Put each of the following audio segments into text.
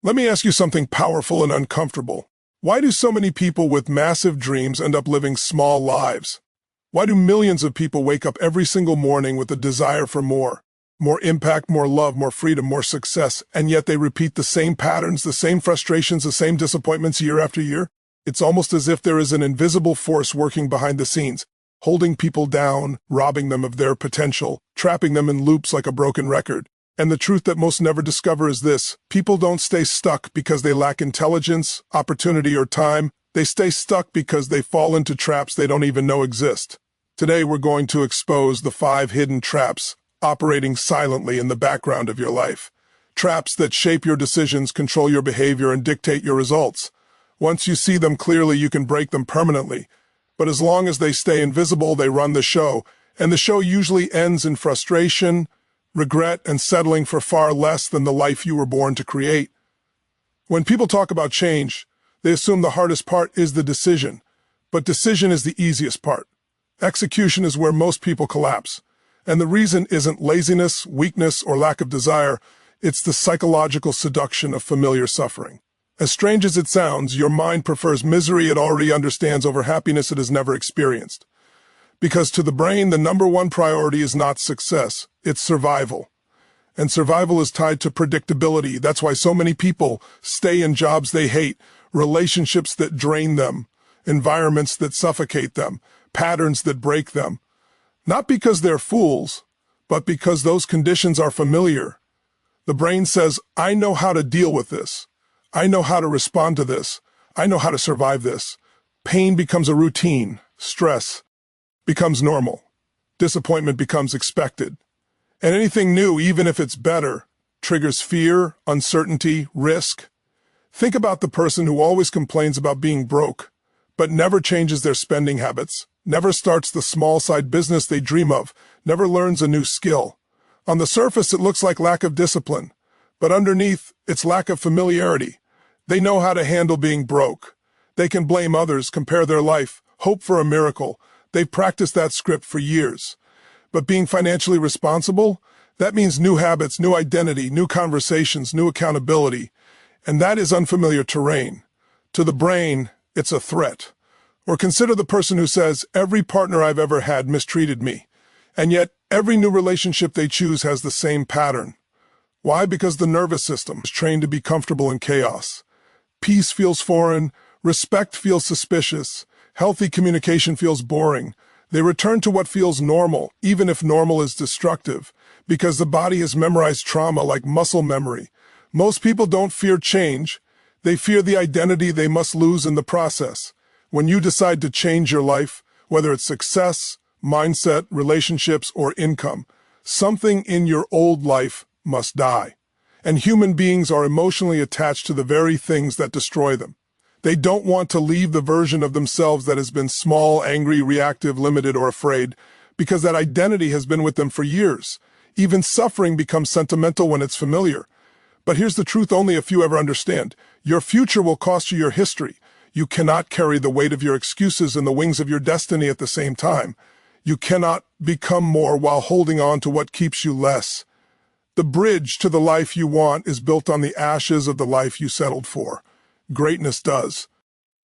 Let me ask you something powerful and uncomfortable. Why do so many people with massive dreams end up living small lives? Why do millions of people wake up every single morning with a desire for more? More impact, more love, more freedom, more success, and yet they repeat the same patterns, the same frustrations, the same disappointments year after year? It's almost as if there is an invisible force working behind the scenes, holding people down, robbing them of their potential, trapping them in loops like a broken record. And the truth that most never discover is this: people don't stay stuck because they lack intelligence, opportunity, or time. They stay stuck because they fall into traps they don't even know exist. Today we're going to expose the 5 hidden traps operating silently in the background of your life. Traps that shape your decisions, control your behavior, and dictate your results. Once you see them clearly, you can break them permanently. But as long as they stay invisible, they run the show. And the show usually ends in frustration, regret, and settling for far less than the life you were born to create. When people talk about change, they assume the hardest part is the decision. But decision is the easiest part. Execution is where most people collapse. And the reason isn't laziness, weakness, or lack of desire. It's the psychological seduction of familiar suffering. As strange as it sounds, your mind prefers misery it already understands over happiness it has never experienced. Because to the brain, the number one priority is not success, it's survival. And survival is tied to predictability. That's why so many people stay in jobs they hate, relationships that drain them, environments that suffocate them, patterns that break them. Not because they're fools, but because those conditions are familiar. The brain says, I know how to deal with this. I know how to respond to this. I know how to survive this. Pain becomes a routine. Stress becomes normal. Disappointment becomes expected. And anything new, even if it's better, triggers fear, uncertainty, risk. Think about the person who always complains about being broke, but never changes their spending habits, never starts the small side business they dream of, never learns a new skill. On the surface, it looks like lack of discipline, but underneath, it's lack of familiarity. They know how to handle being broke. They can blame others, compare their life, hope for a miracle. They've practiced that script for years. But being financially responsible, that means new habits, new identity, new conversations, new accountability. And that is unfamiliar terrain. To the brain, it's a threat. Or consider the person who says, every partner I've ever had mistreated me. And yet, every new relationship they choose has the same pattern. Why? Because the nervous system is trained to be comfortable in chaos. Peace feels foreign, respect feels suspicious, healthy communication feels boring. They return to what feels normal, even if normal is destructive, because the body has memorized trauma like muscle memory. Most people don't fear change. They fear the identity they must lose in the process. When you decide to change your life, whether it's success, mindset, relationships, or income, something in your old life must die. And human beings are emotionally attached to the very things that destroy them. They don't want to leave the version of themselves that has been small, angry, reactive, limited, or afraid, because that identity has been with them for years. Even suffering becomes sentimental when it's familiar. But here's the truth only a few ever understand. Your future will cost you your history. You cannot carry the weight of your excuses and the wings of your destiny at the same time. You cannot become more while holding on to what keeps you less. The bridge to the life you want is built on the ashes of the life you settled for. Greatness does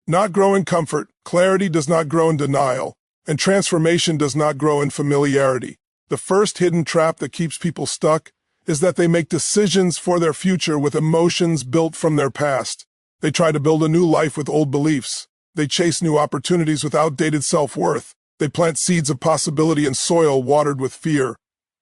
not grow in comfort, clarity does not grow in denial, and transformation does not grow in familiarity. The first hidden trap that keeps people stuck is that they make decisions for their future with emotions built from their past. They try to build a new life with old beliefs. They chase new opportunities with outdated self-worth. They plant seeds of possibility in soil watered with fear.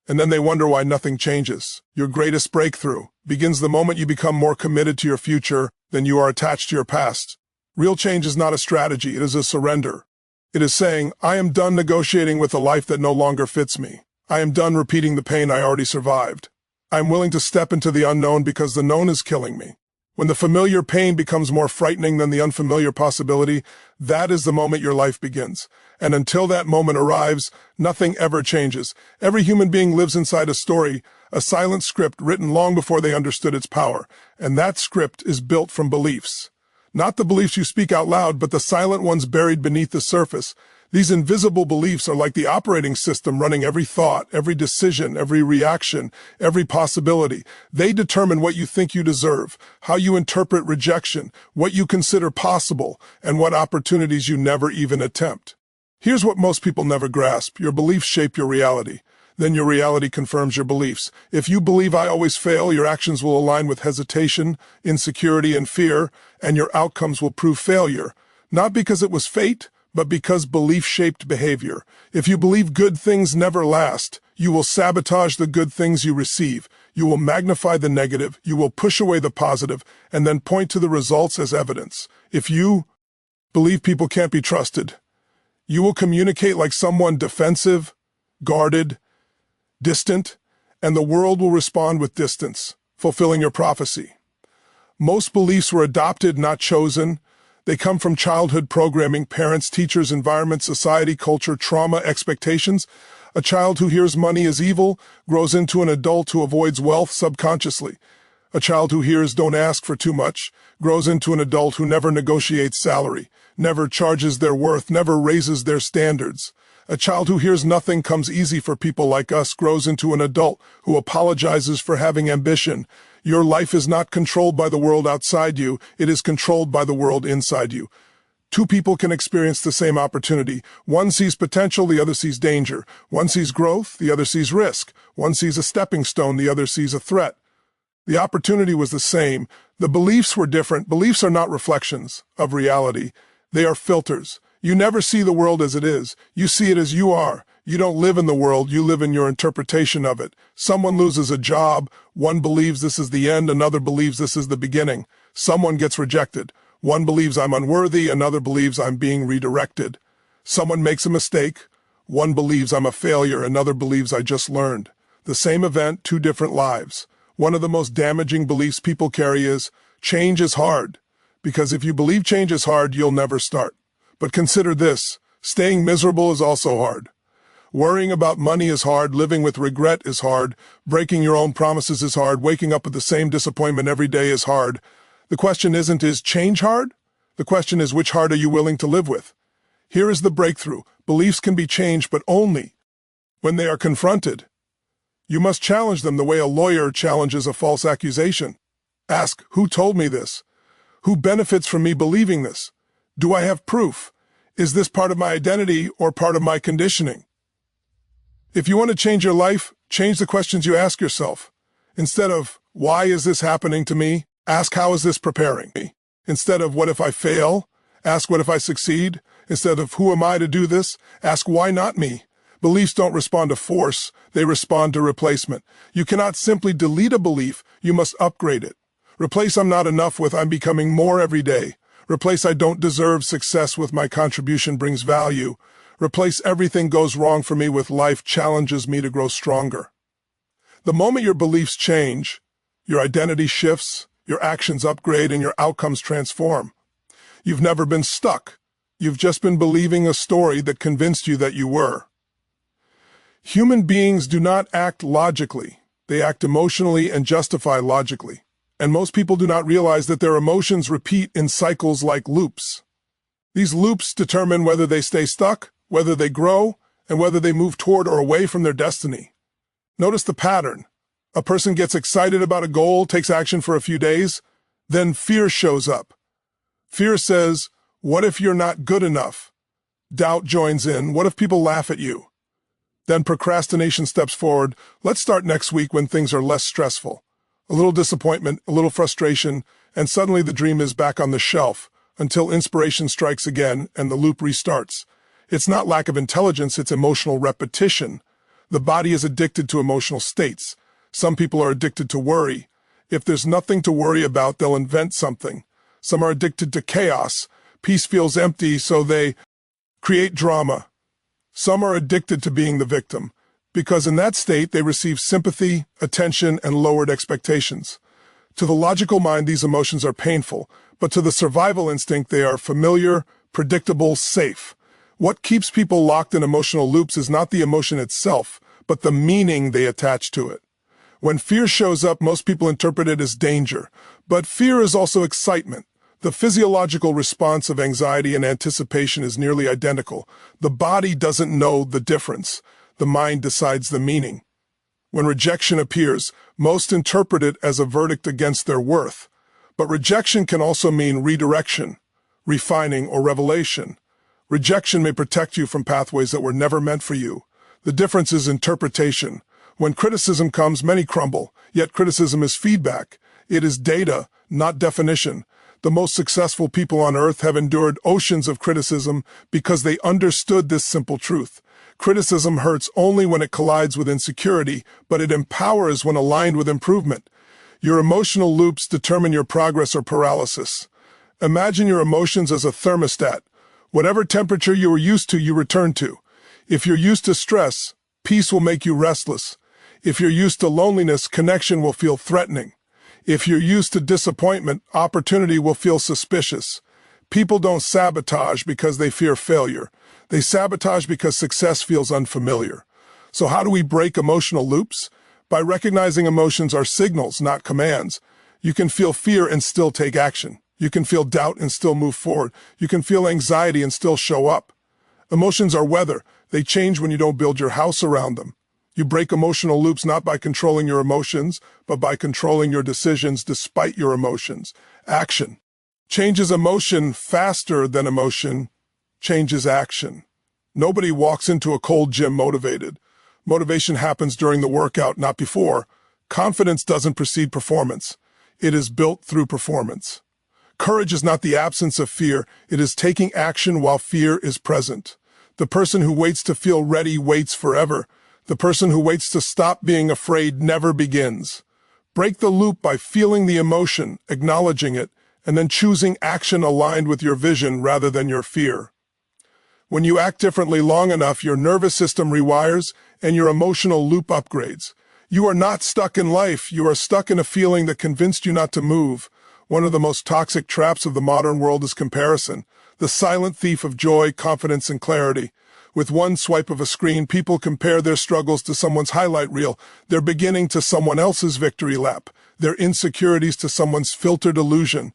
And then they wonder why nothing changes. Your greatest breakthrough begins the moment you become more committed to your future than you are attached to your past. Real change is not a strategy, it is a surrender. It is saying, I am done negotiating with a life that no longer fits me. I am done repeating the pain I already survived. I am willing to step into the unknown because the known is killing me. When the familiar pain becomes more frightening than the unfamiliar possibility, that is the moment your life begins. And until that moment arrives, nothing ever changes. Every human being lives inside a story, a silent script written long before they understood its power. And that script is built from beliefs. Not the beliefs you speak out loud, but the silent ones buried beneath the surface. These invisible beliefs are like the operating system running every thought, every decision, every reaction, every possibility. They determine what you think you deserve, how you interpret rejection, what you consider possible, and what opportunities you never even attempt. Here's what most people never grasp. Your beliefs shape your reality. Then your reality confirms your beliefs. If you believe I always fail, your actions will align with hesitation, insecurity, and fear, and your outcomes will prove failure. Not because it was fate, but because belief shaped behavior. If you believe good things never last, you will sabotage the good things you receive. You will magnify the negative, you will push away the positive, and then point to the results as evidence. If you believe people can't be trusted, you will communicate like someone defensive, guarded, distant, and the world will respond with distance, fulfilling your prophecy. Most beliefs were adopted, not chosen. They come from childhood programming, parents, teachers, environment, society, culture, trauma, expectations. A child who hears money is evil grows into an adult who avoids wealth subconsciously. A child who hears don't ask for too much grows into an adult who never negotiates salary, never charges their worth, never raises their standards. A child who hears nothing comes easy for people like us grows into an adult who apologizes for having ambition. Your life is not controlled by the world outside you, it is controlled by the world inside you. Two people can experience the same opportunity. One sees potential, the other sees danger. One sees growth, the other sees risk. One sees a stepping stone, the other sees a threat. The opportunity was the same. The beliefs were different. Beliefs are not reflections of reality. They are filters. You never see the world as it is. You see it as you are. You don't live in the world, you live in your interpretation of it. Someone loses a job, one believes this is the end, another believes this is the beginning. Someone gets rejected. One believes I'm unworthy, another believes I'm being redirected. Someone makes a mistake. One believes I'm a failure, another believes I just learned. The same event, two different lives. One of the most damaging beliefs people carry is, change is hard. Because if you believe change is hard, you'll never start. But consider this, staying miserable is also hard. Worrying about money is hard, living with regret is hard, breaking your own promises is hard, waking up with the same disappointment every day is hard. The question isn't, is change hard? The question is, which heart are you willing to live with? Here is the breakthrough. Beliefs can be changed, but only when they are confronted. You must challenge them the way a lawyer challenges a false accusation. Ask, who told me this? Who benefits from me believing this? Do I have proof? Is this part of my identity or part of my conditioning? If you want to change your life, change the questions you ask yourself. Instead of, why is this happening to me? Ask, how is this preparing me? Instead of, what if I fail? Ask, what if I succeed? Instead of, who am I to do this? Ask, why not me? Beliefs don't respond to force, they respond to replacement. You cannot simply delete a belief, you must upgrade it. Replace I'm not enough with I'm becoming more every day. Replace I don't deserve success with my contribution brings value. Replace everything goes wrong for me with life challenges me to grow stronger. The moment your beliefs change, your identity shifts, your actions upgrade, and your outcomes transform. You've never been stuck. You've just been believing a story that convinced you that you were. Human beings do not act logically. They act emotionally and justify logically. And most people do not realize that their emotions repeat in cycles like loops. These loops determine whether they stay stuck, whether they grow, and whether they move toward or away from their destiny. Notice the pattern. A person gets excited about a goal, takes action for a few days, then fear shows up. Fear says, what if you're not good enough? Doubt joins in, what if people laugh at you? Then procrastination steps forward, let's start next week when things are less stressful. A little disappointment, a little frustration, and suddenly the dream is back on the shelf, until inspiration strikes again and the loop restarts. It's not lack of intelligence, it's emotional repetition. The body is addicted to emotional states. Some people are addicted to worry. If there's nothing to worry about, they'll invent something. Some are addicted to chaos. Peace feels empty, so they create drama. Some are addicted to being the victim, because in that state they receive sympathy, attention, and lowered expectations. To the logical mind, these emotions are painful, but to the survival instinct, they are familiar, predictable, safe. What keeps people locked in emotional loops is not the emotion itself, but the meaning they attach to it. When fear shows up, most people interpret it as danger, but fear is also excitement. The physiological response of anxiety and anticipation is nearly identical. The body doesn't know the difference. The mind decides the meaning. When rejection appears, most interpret it as a verdict against their worth. But rejection can also mean redirection, refining, or revelation. Rejection may protect you from pathways that were never meant for you. The difference is interpretation. When criticism comes, many crumble, yet criticism is feedback. It is data, not definition. The most successful people on earth have endured oceans of criticism because they understood this simple truth. Criticism hurts only when it collides with insecurity, but it empowers when aligned with improvement. Your emotional loops determine your progress or paralysis. Imagine your emotions as a thermostat. Whatever temperature you are used to, you return to. If you're used to stress, peace will make you restless. If you're used to loneliness, connection will feel threatening. If you're used to disappointment, opportunity will feel suspicious. People don't sabotage because they fear failure. They sabotage because success feels unfamiliar. So how do we break emotional loops? By recognizing emotions are signals, not commands. You can feel fear and still take action. You can feel doubt and still move forward. You can feel anxiety and still show up. Emotions are weather. They change when you don't build your house around them. You break emotional loops not by controlling your emotions, but by controlling your decisions despite your emotions. Action. Changes emotion faster than emotion changes action. Nobody walks into a cold gym motivated. Motivation happens during the workout, not before. Confidence doesn't precede performance. It is built through performance. Courage is not the absence of fear. It is taking action while fear is present. The person who waits to feel ready waits forever. The person who waits to stop being afraid never begins. Break the loop by feeling the emotion, acknowledging it, and then choosing action aligned with your vision rather than your fear. When you act differently long enough, your nervous system rewires and your emotional loop upgrades. You are not stuck in life. You are stuck in a feeling that convinced you not to move. One of the most toxic traps of the modern world is comparison, the silent thief of joy, confidence, and clarity. With one swipe of a screen, people compare their struggles to someone's highlight reel, their beginning to someone else's victory lap, their insecurities to someone's filtered illusion.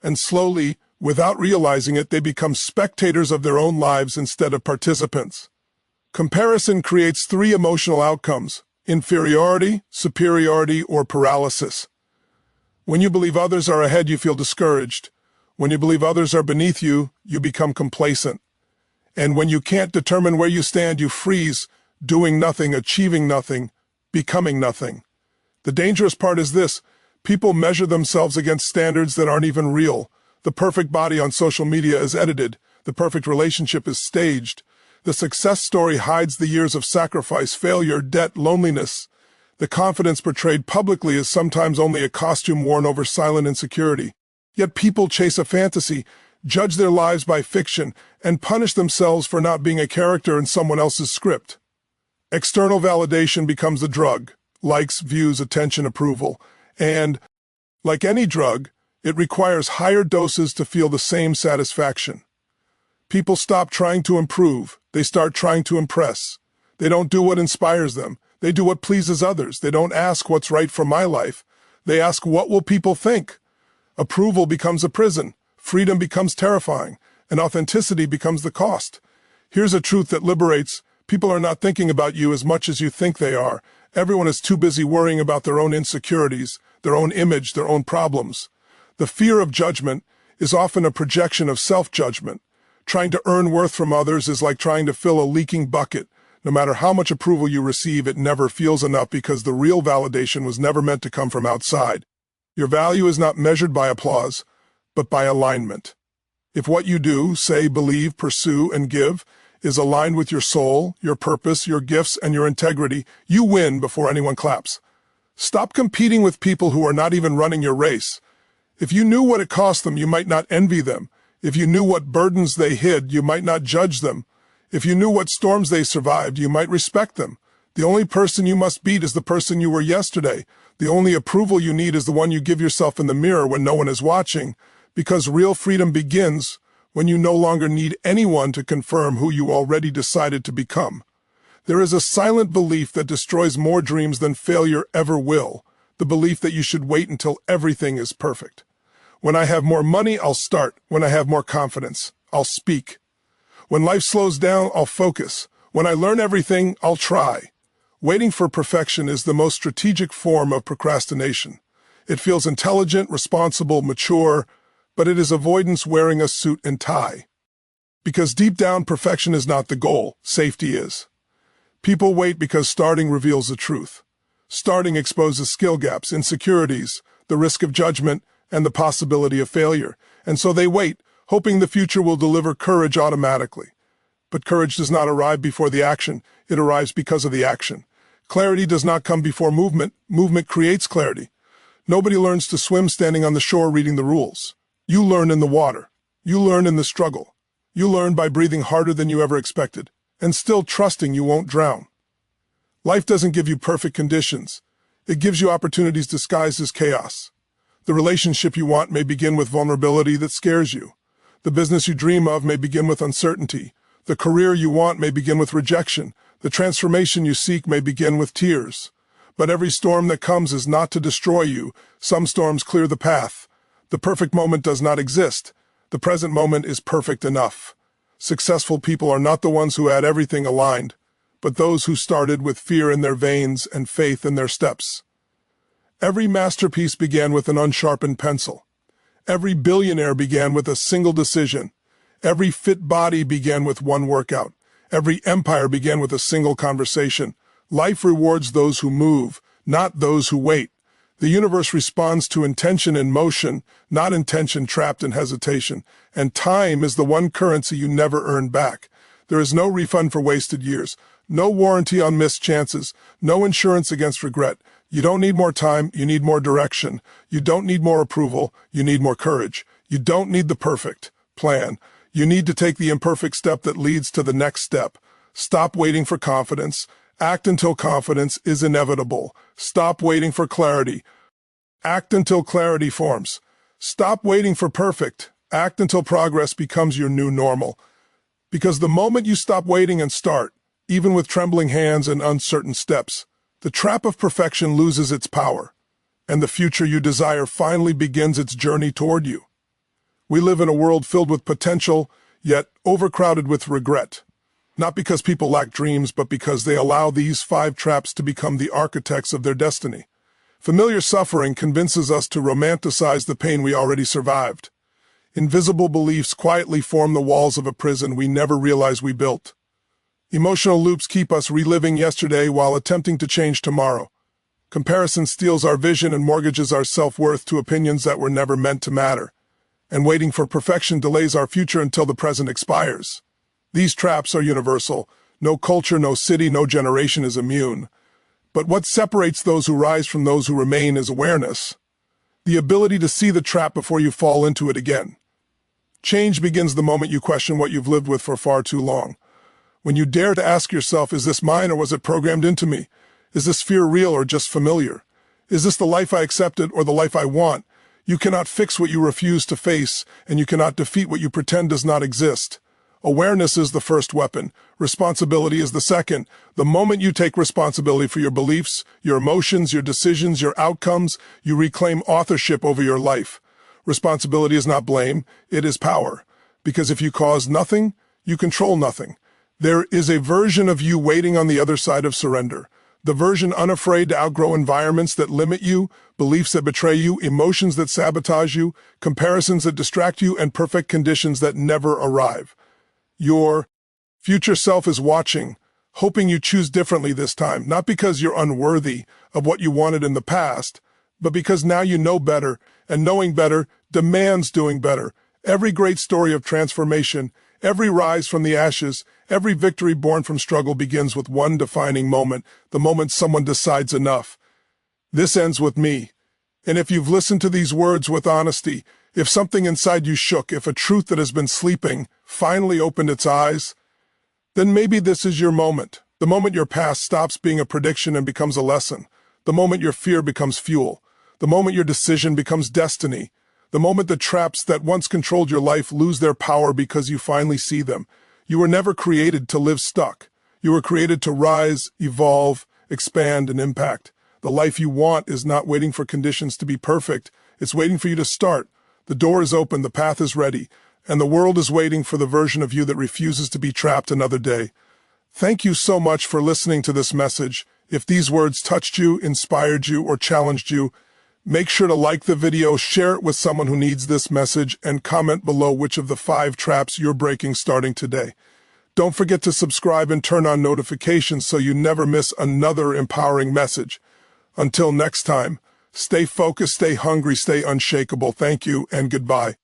And slowly, without realizing it, they become spectators of their own lives instead of participants. Comparison creates three emotional outcomes: inferiority, superiority, or paralysis. When you believe others are ahead, you feel discouraged. When you believe others are beneath you, you become complacent. And when you can't determine where you stand, you freeze, doing nothing, achieving nothing, becoming nothing. The dangerous part is this: people measure themselves against standards that aren't even real. The perfect body on social media is edited. The perfect relationship is staged. The success story hides the years of sacrifice, failure, debt, loneliness. The confidence portrayed publicly is sometimes only a costume worn over silent insecurity. Yet people chase a fantasy, judge their lives by fiction, and punish themselves for not being a character in someone else's script. External validation becomes the drug: likes, views, attention, approval. And, like any drug, it requires higher doses to feel the same satisfaction. People stop trying to improve. They start trying to impress. They don't do what inspires them. They do what pleases others. They don't ask what's right for my life. They ask, what will people think? Approval becomes a prison. Freedom becomes terrifying. And authenticity becomes the cost. Here's a truth that liberates: people are not thinking about you as much as you think they are. Everyone is too busy worrying about their own insecurities, their own image, their own problems. The fear of judgment is often a projection of self-judgment. Trying to earn worth from others is like trying to fill a leaking bucket. No matter how much approval you receive, it never feels enough because the real validation was never meant to come from outside. Your value is not measured by applause, but by alignment. If what you do, say, believe, pursue, and give is aligned with your soul, your purpose, your gifts, and your integrity, you win before anyone claps. Stop competing with people who are not even running your race. If you knew what it cost them, you might not envy them. If you knew what burdens they hid, you might not judge them. If you knew what storms they survived, you might respect them. The only person you must beat is the person you were yesterday. The only approval you need is the one you give yourself in the mirror when no one is watching, because real freedom begins when you no longer need anyone to confirm who you already decided to become. There is a silent belief that destroys more dreams than failure ever will, the belief that you should wait until everything is perfect. When I have more money, I'll start. When I have more confidence, I'll speak. When life slows down, I'll focus. When I learn everything, I'll try. Waiting for perfection is the most strategic form of procrastination. It feels intelligent, responsible, mature, but it is avoidance wearing a suit and tie. Because deep down, perfection is not the goal, safety is. People wait because starting reveals the truth. Starting exposes skill gaps, insecurities, the risk of judgment, and the possibility of failure. And so they wait, hoping the future will deliver courage automatically. But courage does not arrive before the action, it arrives because of the action. Clarity does not come before movement, movement creates clarity. Nobody learns to swim standing on the shore reading the rules. You learn in the water. You learn in the struggle. You learn by breathing harder than you ever expected, and still trusting you won't drown. Life doesn't give you perfect conditions. It gives you opportunities disguised as chaos. The relationship you want may begin with vulnerability that scares you. The business you dream of may begin with uncertainty. The career you want may begin with rejection. The transformation you seek may begin with tears. But every storm that comes is not to destroy you. Some storms clear the path. The perfect moment does not exist. The present moment is perfect enough. Successful people are not the ones who had everything aligned, but those who started with fear in their veins and faith in their steps. Every masterpiece began with an unsharpened pencil. Every billionaire began with a single decision. Every fit body began with one workout. Every empire began with a single conversation. Life rewards those who move, not those who wait. The universe responds to intention in motion, not intention trapped in hesitation. And time is the one currency you never earn back. There is no refund for wasted years, no warranty on missed chances, no insurance against regret. You don't need more time, you need more direction. You don't need more approval, you need more courage. You don't need the perfect plan. You need to take the imperfect step that leads to the next step. Stop waiting for confidence. Act until confidence is inevitable. Stop waiting for clarity. Act until clarity forms. Stop waiting for perfect. Act until progress becomes your new normal. Because the moment you stop waiting and start, even with trembling hands and uncertain steps, the trap of perfection loses its power, and the future you desire finally begins its journey toward you. We live in a world filled with potential, yet overcrowded with regret. Not because people lack dreams, but because they allow these 5 traps to become the architects of their destiny. Familiar suffering convinces us to romanticize the pain we already survived. Invisible beliefs quietly form the walls of a prison we never realized we built. Emotional loops keep us reliving yesterday while attempting to change tomorrow. Comparison steals our vision and mortgages our self-worth to opinions that were never meant to matter. And waiting for perfection delays our future until the present expires. These traps are universal. No culture, no city, no generation is immune. But what separates those who rise from those who remain is awareness. The ability to see the trap before you fall into it again. Change begins the moment you question what you've lived with for far too long. When you dare to ask yourself, is this mine or was it programmed into me? Is this fear real or just familiar? Is this the life I accepted or the life I want? You cannot fix what you refuse to face, and you cannot defeat what you pretend does not exist. Awareness is the first weapon. Responsibility is the second. The moment you take responsibility for your beliefs, your emotions, your decisions, your outcomes, you reclaim authorship over your life. Responsibility is not blame, it is power. Because if you cause nothing, you control nothing. There is a version of you waiting on the other side of surrender. The version unafraid to outgrow environments that limit you, beliefs that betray you, emotions that sabotage you, comparisons that distract you, and perfect conditions that never arrive. Your future self is watching, hoping you choose differently this time, not because you're unworthy of what you wanted in the past, but because now you know better, and knowing better demands doing better. Every great story of transformation, every rise from the ashes, every victory born from struggle begins with one defining moment, the moment someone decides enough. This ends with me. And if you've listened to these words with honesty, if something inside you shook, if a truth that has been sleeping finally opened its eyes, then maybe this is your moment. The moment your past stops being a prediction and becomes a lesson. The moment your fear becomes fuel. The moment your decision becomes destiny. The moment the traps that once controlled your life lose their power because you finally see them. You were never created to live stuck. You were created to rise, evolve, expand, and impact. The life you want is not waiting for conditions to be perfect. It's waiting for you to start. The door is open, the path is ready, and the world is waiting for the version of you that refuses to be trapped another day. Thank you so much for listening to this message. If these words touched you, inspired you, or challenged you, make sure to like the video, share it with someone who needs this message, and comment below which of the 5 traps you're breaking starting today. Don't forget to subscribe and turn on notifications so you never miss another empowering message. Until next time, stay focused, stay hungry, stay unshakable. Thank you and goodbye.